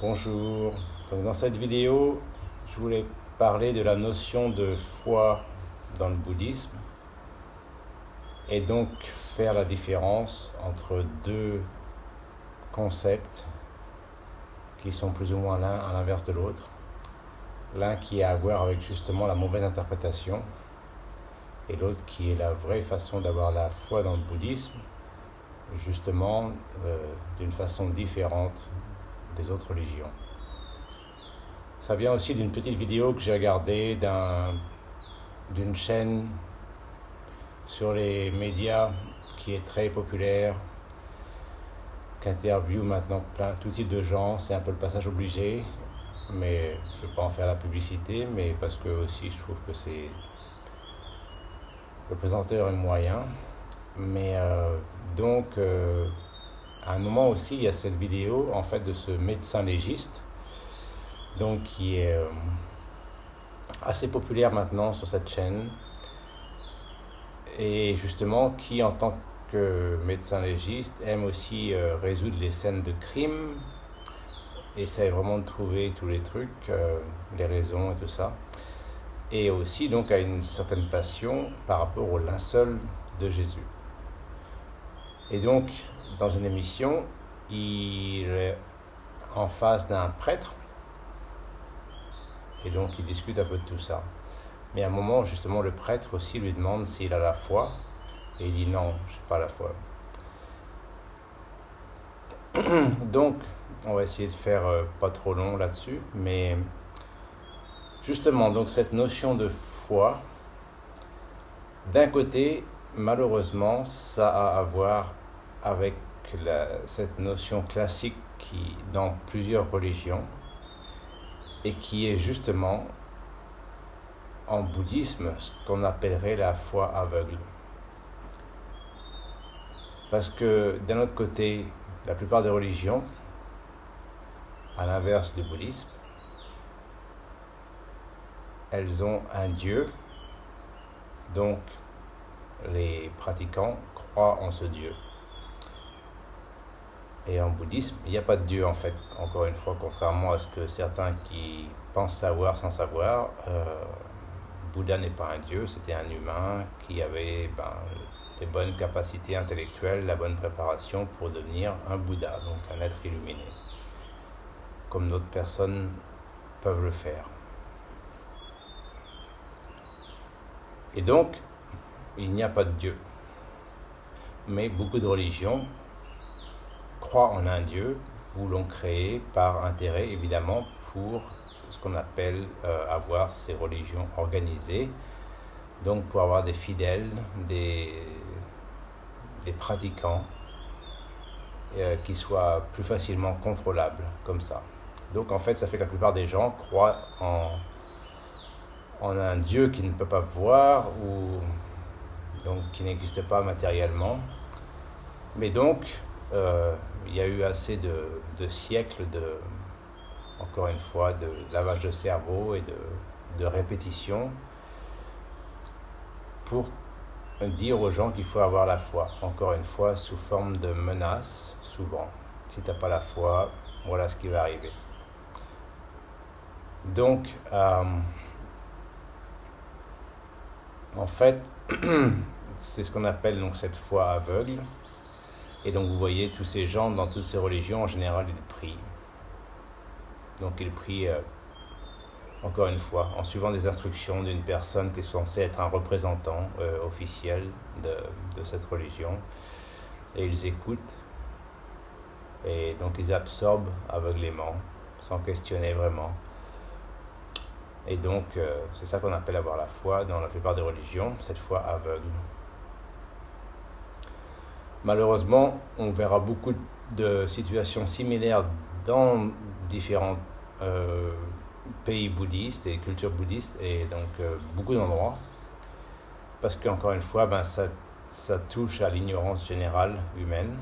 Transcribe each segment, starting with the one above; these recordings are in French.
Bonjour. Donc dans cette vidéo, je voulais parler de la notion de foi dans le bouddhisme et donc faire la différence entre deux concepts qui sont plus ou moins l'un à l'inverse de l'autre. L'un qui a à voir avec justement la mauvaise interprétation et l'autre qui est la vraie façon d'avoir la foi dans le bouddhisme, justement d'une façon différente des autres religions. Ça vient aussi d'une petite vidéo que j'ai regardée d'une chaîne sur les médias qui est très populaire, qui interviewe maintenant tout type de gens. C'est un peu le passage obligé, mais je ne vais pas en faire la publicité, mais parce que aussi je trouve que c'est le présentateur est moyen. Mais à un moment aussi, il y a cette vidéo en fait de ce médecin légiste, donc qui est assez populaire maintenant sur cette chaîne, et justement qui en tant que médecin légiste aime aussi résoudre les scènes de crime, essaie vraiment de trouver tous les trucs, les raisons et tout ça, et aussi donc a une certaine passion par rapport au linceul de Jésus. Et donc dans une émission, il est en face d'un prêtre, et donc il discute un peu de tout ça. Mais à un moment, justement, le prêtre aussi lui demande s'il a la foi, et il dit non, je n'ai pas la foi. Donc, on va essayer de faire pas trop long là-dessus, mais justement, donc cette notion de foi, d'un côté, malheureusement, ça a à voir avec cette notion classique qui, dans plusieurs religions, et qui est justement en bouddhisme ce qu'on appellerait la foi aveugle. Parce que d'un autre côté, la plupart des religions, à l'inverse du bouddhisme, elles ont un dieu, donc les pratiquants croient en ce dieu. Et en bouddhisme, il n'y a pas de dieu en fait, encore une fois, contrairement à ce que certains qui pensent savoir sans savoir. Bouddha n'est pas un dieu, c'était un humain qui avait les bonnes capacités intellectuelles, la bonne préparation pour devenir un Bouddha, donc un être illuminé, comme d'autres personnes peuvent le faire. Et donc, il n'y a pas de dieu. Mais beaucoup de religions croient en un dieu ou l'ont créé par intérêt, évidemment, pour ce qu'on appelle avoir ces religions organisées, donc pour avoir des fidèles, des pratiquants qui soient plus facilement contrôlables comme ça. Donc en fait, ça fait que la plupart des gens croient en un Dieu qui ne peut pas voir ou donc qui n'existe pas matériellement. Mais donc, il y a eu assez de siècles encore une fois, de lavage de cerveau et de répétition pour dire aux gens qu'il faut avoir la foi, encore une fois, sous forme de menace, souvent. Si tu n'as pas la foi, voilà ce qui va arriver. Donc, en fait, c'est ce qu'on appelle donc cette foi aveugle. Et donc, vous voyez, tous ces gens, dans toutes ces religions, en général, ils prient. Donc, ils prient, encore une fois, en suivant des instructions d'une personne qui est censée être un représentant officiel de cette religion. Et ils écoutent. Et donc, ils absorbent aveuglément, sans questionner vraiment. Et donc, c'est ça qu'on appelle avoir la foi dans la plupart des religions, cette foi aveugle. Malheureusement, on verra beaucoup de situations similaires dans différents pays bouddhistes et cultures bouddhistes, et donc beaucoup d'endroits, parce qu'encore une fois, ça touche à l'ignorance générale humaine,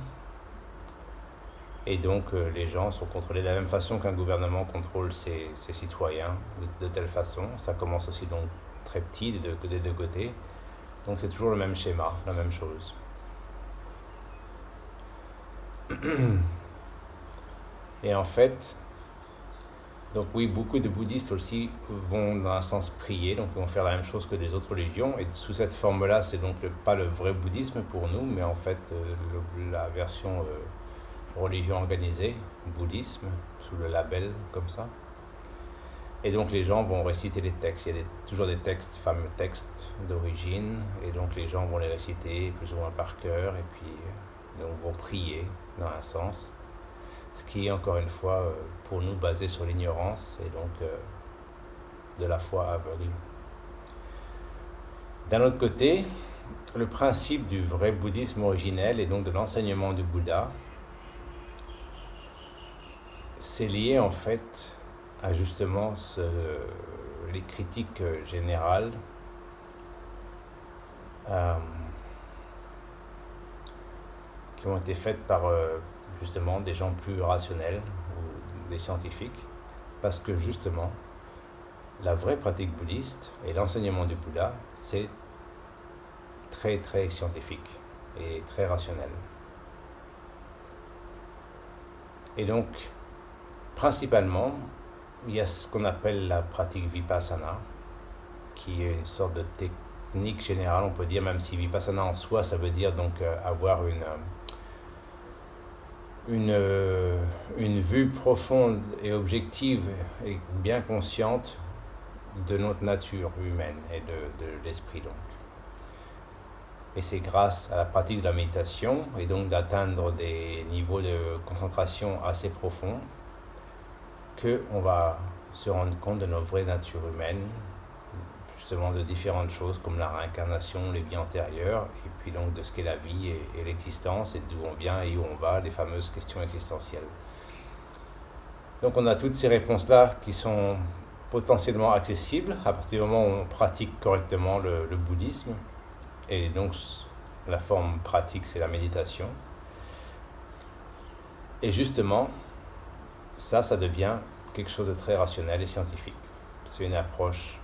et donc les gens sont contrôlés de la même façon qu'un gouvernement contrôle ses citoyens, de telle façon. Ça commence aussi donc très petit des deux côtés, donc c'est toujours le même schéma, la même chose. Et en fait, Donc oui, beaucoup de bouddhistes aussi vont dans un sens prier, donc ils vont faire la même chose que les autres religions. Et sous cette forme-là, c'est donc pas le vrai bouddhisme pour nous, mais en fait la version religion organisée, bouddhisme, sous le label comme ça. Et donc les gens vont réciter les textes. Il y a toujours des textes, fameux textes d'origine, et donc les gens vont les réciter plus ou moins par cœur, et puis donc vont prier dans un sens. Ce qui est encore une fois pour nous basé sur l'ignorance et donc de la foi aveugle. D'un autre côté, le principe du vrai bouddhisme originel et donc de l'enseignement du Bouddha, c'est lié en fait à justement les critiques générales qui ont été faites par justement des gens plus rationnels ou des scientifiques, parce que justement la vraie pratique bouddhiste et l'enseignement du Bouddha, c'est très très scientifique et très rationnel. Et donc principalement il y a ce qu'on appelle la pratique vipassana, qui est une sorte de technique générale, on peut dire, même si vipassana en soi ça veut dire donc avoir une vue profonde et objective et bien consciente de notre nature humaine et de l'esprit donc. Et c'est grâce à la pratique de la méditation et donc d'atteindre des niveaux de concentration assez profonds qu'on va se rendre compte de notre vraie nature humaine, justement de différentes choses comme la réincarnation, les vies antérieures, et puis donc de ce qu'est la vie et l'existence, et d'où on vient et où on va, les fameuses questions existentielles. Donc on a toutes ces réponses-là qui sont potentiellement accessibles à partir du moment où on pratique correctement le bouddhisme, et donc la forme pratique c'est la méditation. Et justement, ça devient quelque chose de très rationnel et scientifique. C'est une approche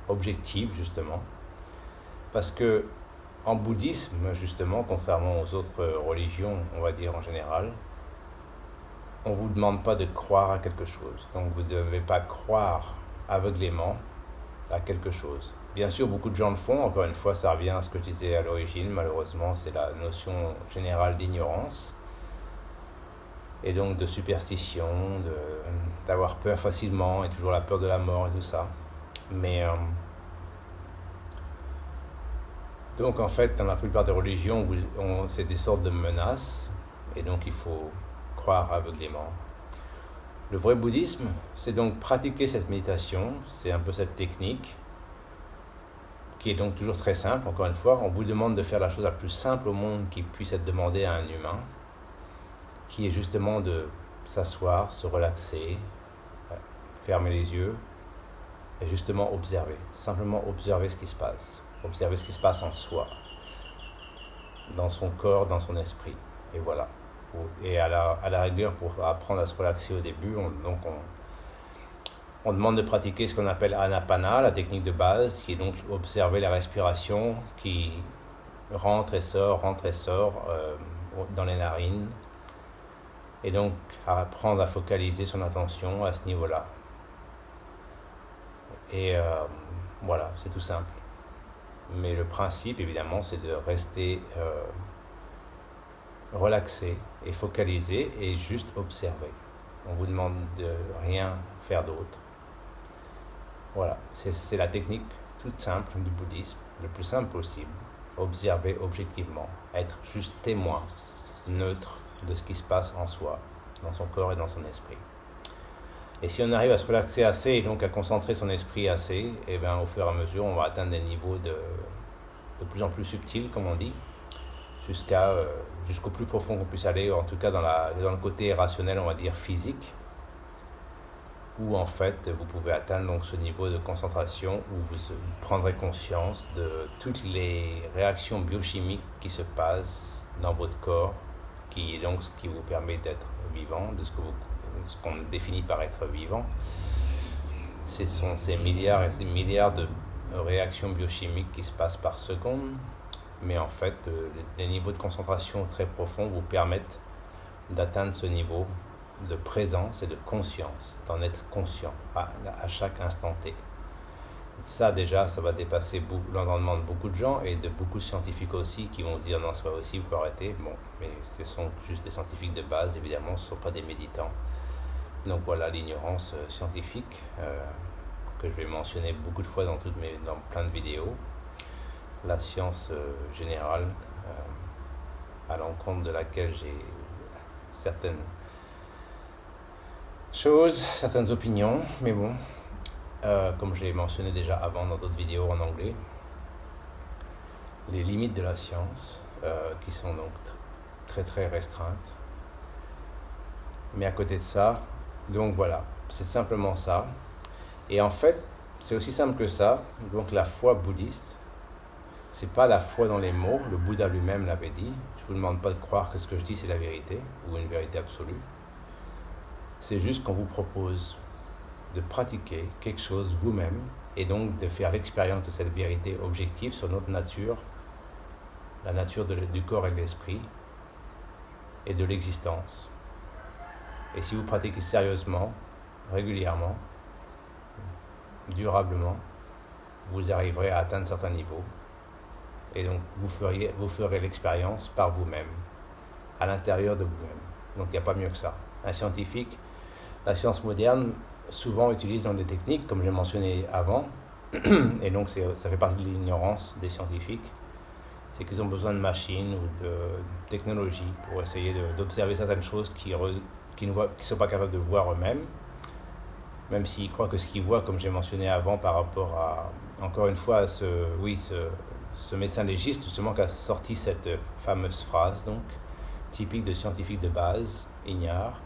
objective justement, parce que en bouddhisme justement, contrairement aux autres religions on va dire en général, on ne vous demande pas de croire à quelque chose, donc vous ne devez pas croire aveuglément à quelque chose. Bien sûr beaucoup de gens le font, encore une fois ça revient à ce que je disais à l'origine, malheureusement c'est la notion générale d'ignorance et donc de superstition, d'avoir peur facilement et toujours la peur de la mort et tout ça. Mais donc en fait dans la plupart des religions c'est des sortes de menaces et donc il faut croire aveuglément. Le vrai bouddhisme c'est donc pratiquer cette méditation, c'est un peu cette technique qui est donc toujours très simple. Encore une fois, on vous demande de faire la chose la plus simple au monde qui puisse être demandée à un humain, qui est justement de s'asseoir, se relaxer, fermer les yeux et justement observer, simplement observer ce qui se passe en soi, dans son corps, dans son esprit, et voilà. Et à la rigueur, pour apprendre à se relaxer au début, on demande de pratiquer ce qu'on appelle Anapana, la technique de base, qui est donc observer la respiration qui rentre et sort dans les narines, et donc apprendre à focaliser son attention à ce niveau-là. Et voilà, c'est tout simple. Mais le principe, évidemment, c'est de rester relaxé et focalisé et juste observer. On ne vous demande de rien faire d'autre. Voilà, c'est la technique toute simple du bouddhisme, le plus simple possible. Observer objectivement, être juste témoin, neutre de ce qui se passe en soi, dans son corps et dans son esprit. Et si on arrive à se relaxer assez et donc à concentrer son esprit assez, et bien au fur et à mesure, on va atteindre des niveaux de plus en plus subtils, comme on dit, jusqu'au plus profond qu'on puisse aller, en tout cas dans le côté rationnel, on va dire physique, où en fait vous pouvez atteindre donc ce niveau de concentration où vous prendrez conscience de toutes les réactions biochimiques qui se passent dans votre corps, qui est donc ce qui vous permet d'être vivant, de ce qu'on définit par être vivant. Ce sont ces milliards et ces milliards de réactions biochimiques qui se passent par seconde, mais en fait des niveaux de concentration très profonds vous permettent d'atteindre ce niveau de présence et de conscience, d'en être conscient à chaque instant T. Ça déjà, ça va dépasser l'entendement de beaucoup de gens et de beaucoup de scientifiques aussi qui vont dire non, c'est pas possible, il faut arrêter. Bon, mais ce sont juste des scientifiques de base, évidemment, ce ne sont pas des méditants. Donc voilà l'ignorance scientifique que je vais mentionner beaucoup de fois dans plein de vidéos. La science générale à l'encontre de laquelle j'ai certaines choses, certaines opinions, mais bon, comme j'ai mentionné déjà avant dans d'autres vidéos en anglais, les limites de la science qui sont donc très très restreintes. Mais à côté de ça, donc voilà, c'est simplement ça. Et en fait, c'est aussi simple que ça. Donc la foi bouddhiste, c'est pas la foi dans les mots, le Bouddha lui-même l'avait dit. Je vous demande pas de croire que ce que je dis c'est la vérité ou une vérité absolue. C'est juste qu'on vous propose de pratiquer quelque chose vous-même et donc de faire l'expérience de cette vérité objective sur notre nature, la nature du corps et de l'esprit et de l'existence. Et si vous pratiquez sérieusement, régulièrement, durablement, vous arriverez à atteindre certains niveaux. Et donc, vous ferez l'expérience par vous-même, à l'intérieur de vous-même. Donc, il n'y a pas mieux que ça. Un scientifique, la science moderne, souvent utilise dans des techniques, comme j'ai mentionné avant, et donc ça fait partie de l'ignorance des scientifiques, c'est qu'ils ont besoin de machines ou de technologies pour essayer d'observer certaines choses qui ne sont pas capables de voir eux-mêmes, même s'ils croient que ce qu'ils voient, comme j'ai mentionné avant, par rapport à, encore une fois, à ce médecin légiste, justement, qui a sorti cette fameuse phrase, donc, typique de scientifique de base, ignare,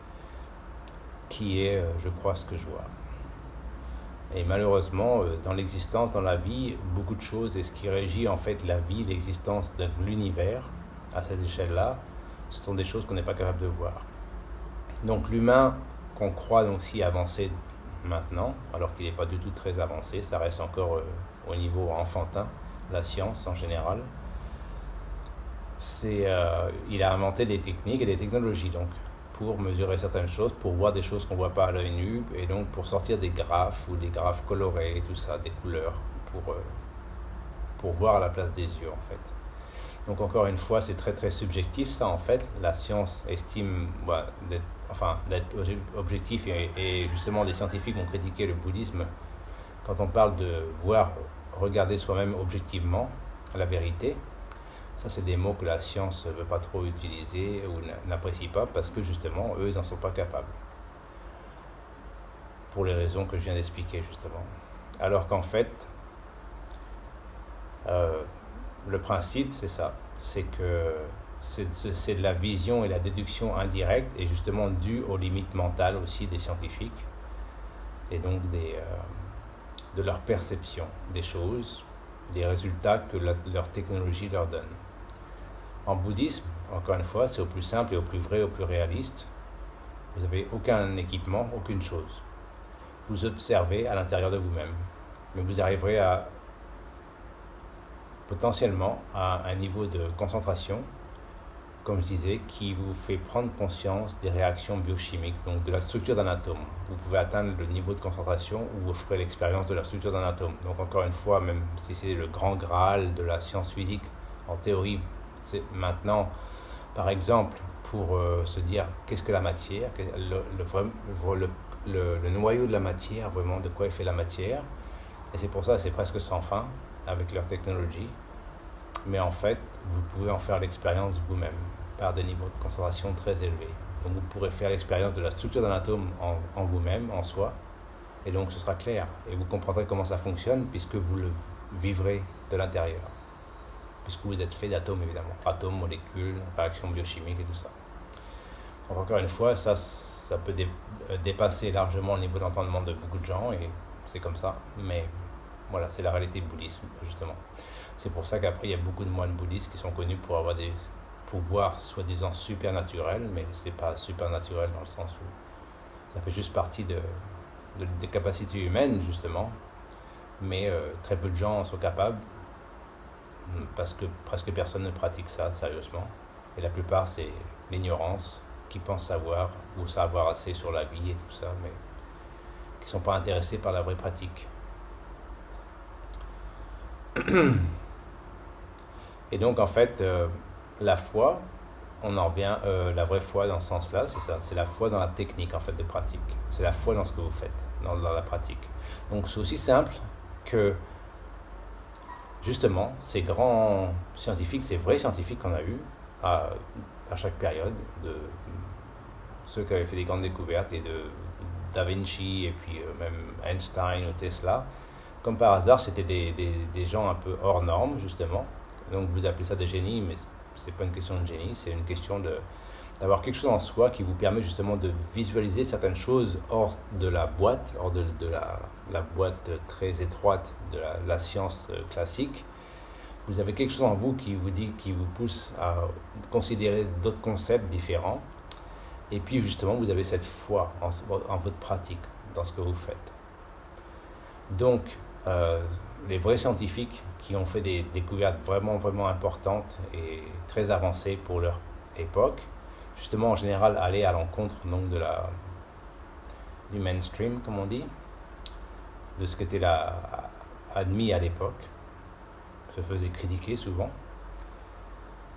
qui est « je crois ce que je vois ». Et malheureusement, dans l'existence, dans la vie, beaucoup de choses, et ce qui régit en fait la vie, l'existence de l'univers, à cette échelle-là, ce sont des choses qu'on n'est pas capable de voir. Donc l'humain qu'on croit donc si avancé maintenant, alors qu'il n'est pas du tout très avancé, ça reste encore au niveau enfantin, la science en général, il a inventé des techniques et des technologies donc pour mesurer certaines choses, pour voir des choses qu'on ne voit pas à l'œil nu, et donc pour sortir des graphes ou des graphes colorés et tout ça, des couleurs, pour voir à la place des yeux en fait. Donc encore une fois, c'est très très subjectif ça en fait. La science estime d'être objectif et justement des scientifiques ont critiqué le bouddhisme quand on parle de regarder soi-même objectivement la vérité. Ça, c'est des mots que la science ne veut pas trop utiliser ou n'apprécie pas parce que justement, eux, ils n'en sont pas capables. Pour les raisons que je viens d'expliquer justement. Alors qu'en fait, le principe, c'est ça. C'est que c'est de la vision et la déduction indirecte et justement due aux limites mentales aussi des scientifiques et donc de leur perception des choses, des résultats que leur technologie leur donne. En bouddhisme, encore une fois, c'est au plus simple et au plus vrai, au plus réaliste. Vous n'avez aucun équipement, aucune chose. Vous observez à l'intérieur de vous-même. Mais vous arriverez potentiellement à un niveau de concentration, comme je disais, qui vous fait prendre conscience des réactions biochimiques, donc de la structure d'un atome. Vous pouvez atteindre le niveau de concentration où vous ferez l'expérience de la structure d'un atome. Donc encore une fois, même si c'est le grand Graal de la science physique, en théorie, c'est maintenant, par exemple, pour se dire qu'est-ce que la matière, le noyau de la matière, vraiment de quoi est fait la matière. Et c'est pour ça que c'est presque sans fin avec leur technologie. Mais en fait, vous pouvez en faire l'expérience vous-même par des niveaux de concentration très élevés. Donc vous pourrez faire l'expérience de la structure d'un atome en vous-même, en soi. Et donc ce sera clair. Et vous comprendrez comment ça fonctionne puisque vous le vivrez de l'intérieur. Puisque vous êtes fait d'atomes évidemment. Atomes, molécules, réactions biochimiques et tout ça. Donc encore une fois, ça peut dépasser largement le niveau d'entendement de beaucoup de gens et c'est comme ça. Mais voilà, c'est la réalité du bouddhisme justement. C'est pour ça qu'après, il y a beaucoup de moines bouddhistes qui sont connus pour avoir des pouvoirs soi-disant supernaturels, mais c'est pas supernaturel dans le sens où ça fait juste partie des capacités humaines, justement. Mais très peu de gens en sont capables, parce que presque personne ne pratique ça sérieusement. Et la plupart, c'est l'ignorance qui pensent savoir ou savoir assez sur la vie et tout ça, mais qui ne sont pas intéressés par la vraie pratique. Et donc en fait, la foi, on en revient, la vraie foi dans ce sens-là, c'est ça, c'est la foi dans la technique en fait de pratique. C'est la foi dans ce que vous faites, dans la pratique. Donc c'est aussi simple que justement ces grands scientifiques, ces vrais scientifiques qu'on a eus à chaque période, de ceux qui avaient fait des grandes découvertes, et de Da Vinci et puis même Einstein ou Tesla, comme par hasard c'était des gens un peu hors normes justement. Donc vous appelez ça des génies, mais c'est pas une question de génie, c'est une question d'avoir quelque chose en soi qui vous permet justement de visualiser certaines choses hors de la boîte, hors de la boîte très étroite de la science classique. Vous avez quelque chose en vous qui vous pousse à considérer d'autres concepts différents. Et puis justement, vous avez cette foi en votre pratique, dans ce que vous faites. Donc, les vrais scientifiques qui ont fait des découvertes vraiment, vraiment importantes et très avancées pour leur époque, justement, en général, allaient à l'encontre donc, du mainstream, comme on dit, de ce qui était admis à l'époque, se faisaient critiquer souvent,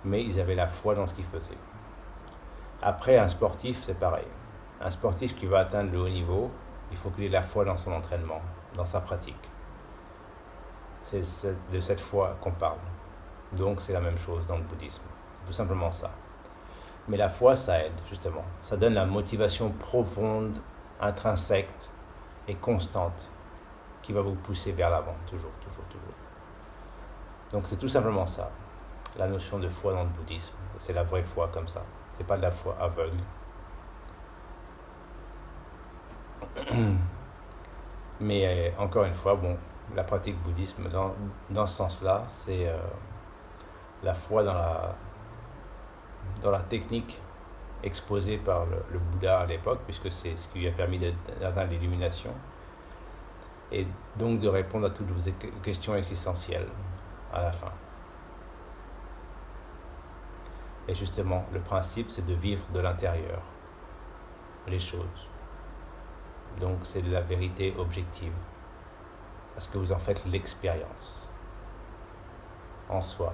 mais ils avaient la foi dans ce qu'ils faisaient. Après, un sportif, c'est pareil. Un sportif qui va atteindre le haut niveau, il faut qu'il ait la foi dans son entraînement, dans sa pratique. C'est de cette foi qu'on parle. Donc, c'est la même chose dans le bouddhisme. C'est tout simplement ça. Mais la foi, ça aide, justement. Ça donne la motivation profonde, intrinsèque et constante qui va vous pousser vers l'avant, toujours, toujours, toujours. Donc, c'est tout simplement ça, la notion de foi dans le bouddhisme. C'est la vraie foi comme ça. C'est pas de la foi aveugle. Mais encore une fois, bon, la pratique bouddhisme dans ce sens-là, c'est la foi dans la technique exposée par le Bouddha à l'époque, puisque c'est ce qui lui a permis d'atteindre l'illumination, et donc de répondre à toutes vos questions existentielles à la fin. Et justement, le principe, c'est de vivre de l'intérieur les choses. Donc, c'est de la vérité objective. Parce que vous en faites l'expérience en soi.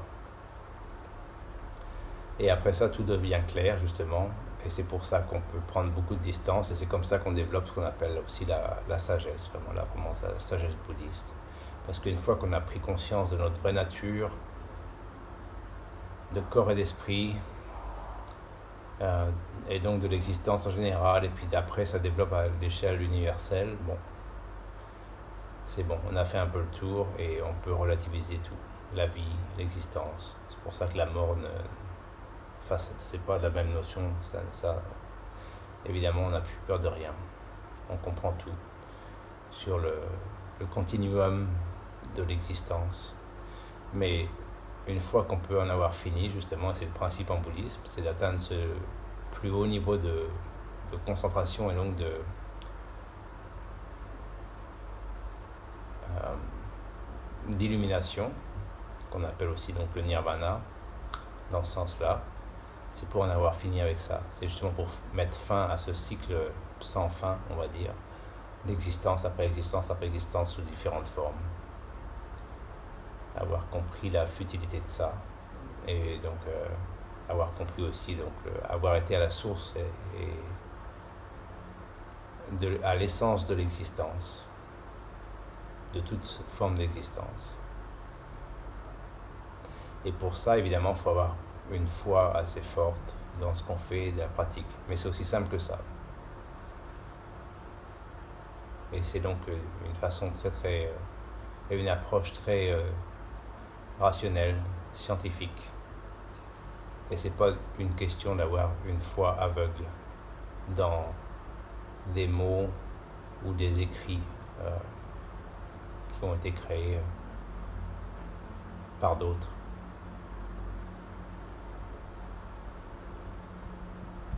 Et après ça, tout devient clair, justement. Et c'est pour ça qu'on peut prendre beaucoup de distance. Et c'est comme ça qu'on développe ce qu'on appelle aussi la sagesse, vraiment la sagesse bouddhiste. Parce qu'une fois qu'on a pris conscience de notre vraie nature, de corps et d'esprit, et donc de l'existence en général, et puis d'après ça développe à l'échelle universelle, bon, c'est bon, on a fait un peu le tour et on peut relativiser tout, la vie, l'existence. C'est pour ça que la mort c'est pas la même notion, ça évidemment on n'a plus peur de rien, on comprend tout sur le continuum de l'existence. Mais une fois qu'on peut en avoir fini, justement, c'est le principe en bouddhisme, c'est d'atteindre ce plus haut niveau de concentration et donc d'illumination, qu'on appelle aussi donc le nirvana, dans ce sens-là. C'est pour en avoir fini avec ça. C'est justement pour mettre fin à ce cycle sans fin, on va dire, d'existence après existence sous différentes formes. Avoir compris la futilité de ça, et donc avoir compris aussi, donc avoir été à la source et à l'essence de l'existence, de toute forme d'existence. Et pour ça, évidemment, il faut avoir une foi assez forte dans ce qu'on fait et de la pratique. Mais c'est aussi simple que ça. Et c'est donc une façon et une approche très rationnelle, scientifique. Et c'est pas une question d'avoir une foi aveugle dans des mots ou des écrits qui ont été créés par d'autres.